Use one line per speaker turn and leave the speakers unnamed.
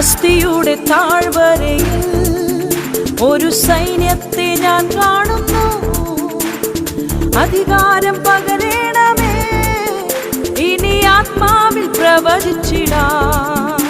അസ്ഥിയുടെ താഴ്വരയിൽ ഒരു സൈന്യത്തെ ഞാൻ കാണുന്നു. അധികാരം പകരണമേ, ഇനി ആത്മാവിൽ പ്രവചിച്ചിടാം.